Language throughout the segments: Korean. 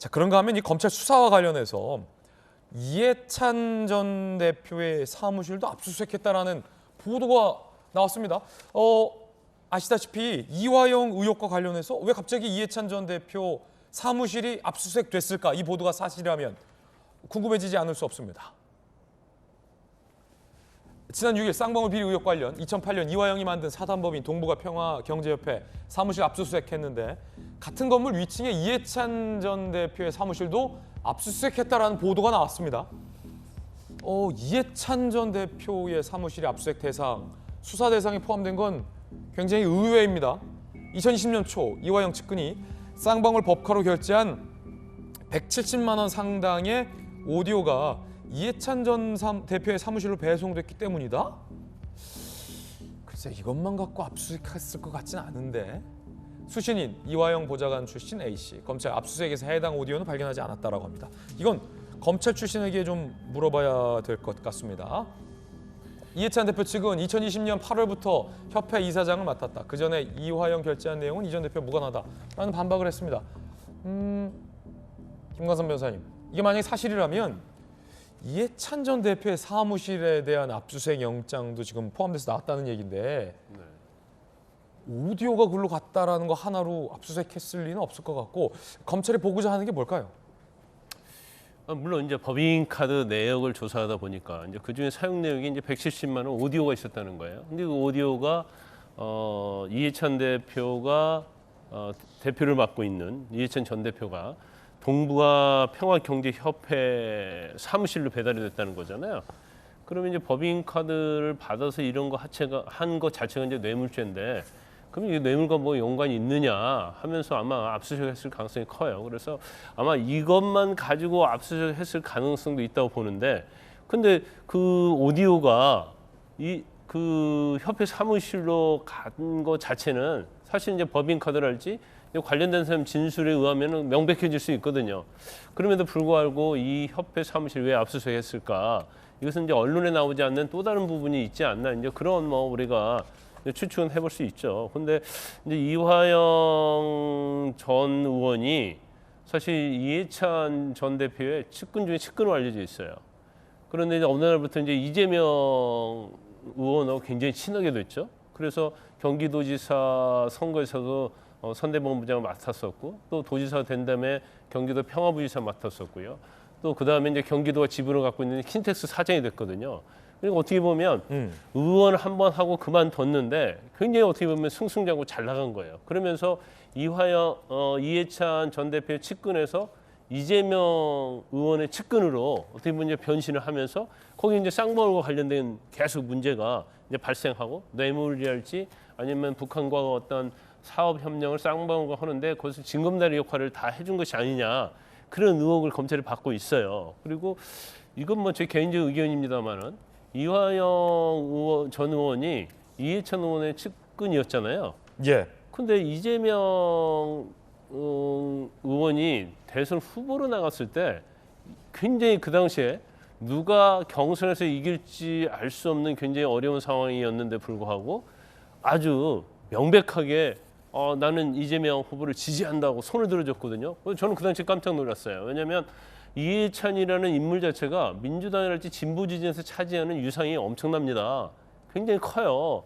자, 그런가 하면 이 검찰 수사와 관련해서 이해찬 전 대표의 사무실도 압수수색했다라는 보도가 나왔습니다. 아시다시피 이화영 의혹과 관련해서 왜 갑자기 이해찬 전 대표 사무실이 압수수색됐을까? 이 보도가 사실이라면 궁금해지지 않을 수 없습니다. 지난 6일 쌍방울 비리 의혹 관련 2008년 이화영이 만든 사단법인 동북아 평화경제협회 사무실 압수수색했는데 같은 건물 위층에 이해찬 전 대표의 사무실도 압수수색했다라는 보도가 나왔습니다. 이해찬 전 대표의 사무실이 압수수색 대상, 수사 대상에 포함된 건 굉장히 의외입니다. 2020년 초 이화영 측근이 쌍방울 법카로 결제한 170만 원 상당의 오디오가 이해찬 전 대표의 사무실로 배송됐기 때문이다? 글쎄 이것만 갖고 압수수색했을 것 같진 않은데 수신인 이화영 보좌관 출신 A씨 검찰 압수수색에서 해당 오디오는 발견하지 않았다라고 합니다. 이건 검찰 출신에게 좀 물어봐야 될 것 같습니다. 이해찬 대표 측은 2020년 8월부터 협회 이사장을 맡았다. 그 전에 이화영 결제한 내용은 이 전 대표 무관하다라는 반박을 했습니다. 김광선 변호사님, 이게 만약에 사실이라면 이해찬 전 대표의 사무실에 대한 압수수색 영장도 지금 포함돼서 나왔다는 얘기인데 오디오가 글로 갔다라는 거 하나로 압수수색했을 리는 없을 것 같고 검찰이 보고자 하는 게 뭘까요? 물론 이제 법인카드 내역을 조사하다 보니까 이제 그 중에 사용 내역이 이제 170만 원 오디오가 있었다는 거예요. 근데 그 오디오가 이해찬 대표가 대표를 맡고 있는 이해찬 전 대표가 동북아 평화경제협회 사무실로 배달이 됐다는 거잖아요. 그러면 이제 법인카드를 받아서 이런 거 한 거 자체가 이제 뇌물죄인데, 그럼 이 뇌물과 뭐 연관이 있느냐 하면서 아마 압수수색했을 가능성이 커요. 그래서 아마 이것만 가지고 압수수색했을 가능성도 있다고 보는데, 근데 그 오디오가 그 협회 사무실로 간 거 자체는 사실 이제 법인카드랄지 관련된 사람 진술에 의하면 명백해질 수 있거든요. 그럼에도 불구하고 이 협회 사무실 왜 압수수색했을까? 이것은 이제 언론에 나오지 않는 또 다른 부분이 있지 않나, 이제 그런 뭐 우리가 추측은 해볼 수 있죠. 근데 이제 이화영 전 의원이 사실 이해찬 전 대표의 측근 중에 측근으로 알려져 있어요. 그런데 이제 어느 날부터 이제 이재명 의원하고 굉장히 친하게 됐죠. 그래서 경기도지사 선거에서도 선대본부장을 맡았었고, 또 도지사 된 다음에 경기도 평화부지사 맡았었고요. 또 그 다음에 이제 경기도가 지분을 갖고 있는 킨텍스 사장이 됐거든요. 그리고 어떻게 보면 의원 한 번 하고 그만뒀는데 굉장히 어떻게 보면 승승장구 잘 나간 거예요. 그러면서 이해찬 전 대표의 측근에서 이재명 의원의 측근으로 어떻게 보면 이제 변신을 하면서 거기 이제 쌍방울과 관련된 계속 문제가 이제 발생하고, 뇌물이랄지 아니면 북한과 어떤 사업 협력을 쌍방울과 하는데 거기서 징검다리 역할을 다 해준 것이 아니냐, 그런 의혹을 검찰이 받고 있어요. 그리고 이건 뭐 제 개인적 의견입니다만은 이화영 전 의원이 이해찬 의원의 측근이었잖아요. 예. 근데 이재명 의원이 대선 후보로 나갔을 때 굉장히 그 당시에 누가 경선에서 이길지 알 수 없는 굉장히 어려운 상황이었는데 불구하고 아주 명백하게 나는 이재명 후보를 지지한다고 손을 들어줬거든요. 저는 그 당시 깜짝 놀랐어요. 왜냐하면 이해찬이라는 인물 자체가 민주당이랄지 진보 지지에서 차지하는 유상이 엄청납니다. 굉장히 커요.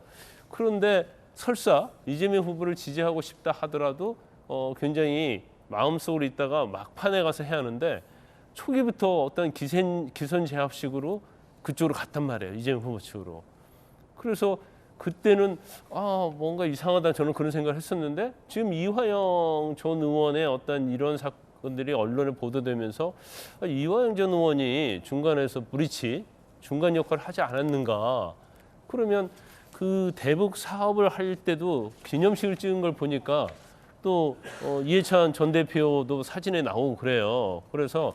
그런데 설사 이재명 후보를 지지하고 싶다 하더라도 굉장히 마음속으로 있다가 막판에 가서 해야 하는데, 초기부터 어떤 기선제압식으로 그쪽으로 갔단 말이에요. 이재명 후보 측으로. 그래서 그때는 뭔가 이상하다, 저는 그런 생각을 했었는데, 지금 이화영 전 의원의 어떤 이런 사건들이 언론에 보도되면서 이화영 전 의원이 중간에서 중간 역할을 하지 않았는가. 그러면 그 대북 사업을 할 때도 기념식을 찍은 걸 보니까 또 이해찬 전 대표도 사진에 나오고 그래요. 그래서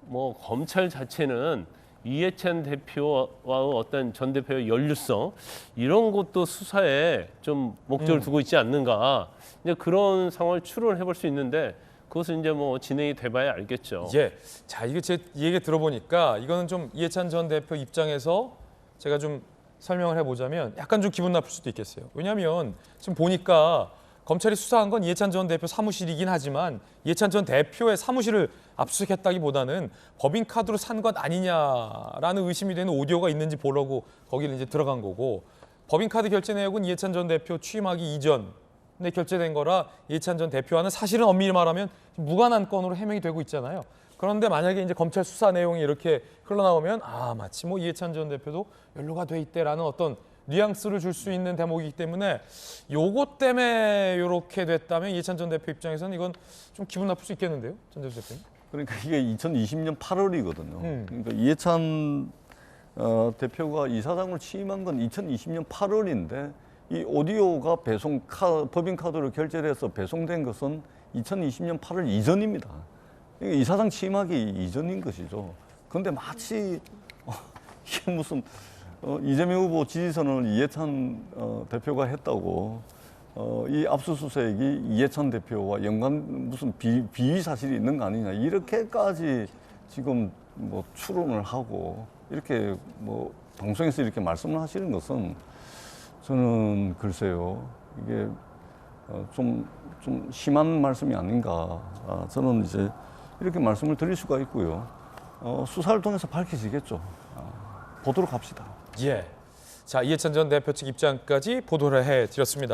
뭐 검찰 자체는 이해찬 대표와 어떤 전 대표의 연루성, 이런 것도 수사에 좀 목적을 두고 있지 않는가, 이제 그런 상황을 추론을 해볼 수 있는데, 그것은 이제 뭐 진행이 돼봐야 알겠죠. 예. 자, 이게 제 얘기 들어보니까 이거는 좀 이해찬 전 대표 입장에서 제가 좀 설명을 해보자면 약간 좀 기분 나쁠 수도 있겠어요. 왜냐하면 지금 보니까 검찰이 수사한 건 이해찬 전 대표 사무실이긴 하지만 이해찬 전 대표의 사무실을 압수수색했다기보다는 법인카드로 산 것 아니냐라는 의심이 되는 오디오가 있는지 보려고 거기를 이제 들어간 거고, 법인카드 결제 내역은 이해찬 전 대표 취임하기 이전에 결제된 거라 이해찬 전 대표와는 사실은 엄밀히 말하면 무관한 건으로 해명이 되고 있잖아요. 그런데 만약에 이제 검찰 수사 내용이 이렇게 흘러나오면 마치 뭐 이해찬 전 대표도 연루가 돼 있대라는 어떤 뉘앙스를 줄 수 있는 대목이기 때문에 요것 때문에 이렇게 됐다면 이해찬 전 대표 입장에서는 이건 좀 기분 나쁠 수 있겠는데요, 전 대표님. 그러니까 이게 2020년 8월이거든요. 그러니까 이해찬 대표가 이사장을 취임한 건 2020년 8월인데 이 오디오가 법인카드로 결제돼서 배송된 것은 2020년 8월 이전입니다. 그러니까 이사장 취임하기 이전인 것이죠. 그런데 마치 이게 무슨 이재명 후보 지지선을 이해찬 대표가 했다고 이 압수수색이 이해찬 대표와 무슨 비위 사실이 있는 거 아니냐 이렇게까지 지금 뭐 추론을 하고 이렇게 뭐 방송에서 이렇게 말씀을 하시는 것은 저는 글쎄요 이게 좀 심한 말씀이 아닌가. 저는 이제 이렇게 말씀을 드릴 수가 있고요. 수사를 통해서 밝혀지겠죠. 보도록 합시다. 예. 자, 이해찬 전 대표 측 입장까지 보도를 해드렸습니다.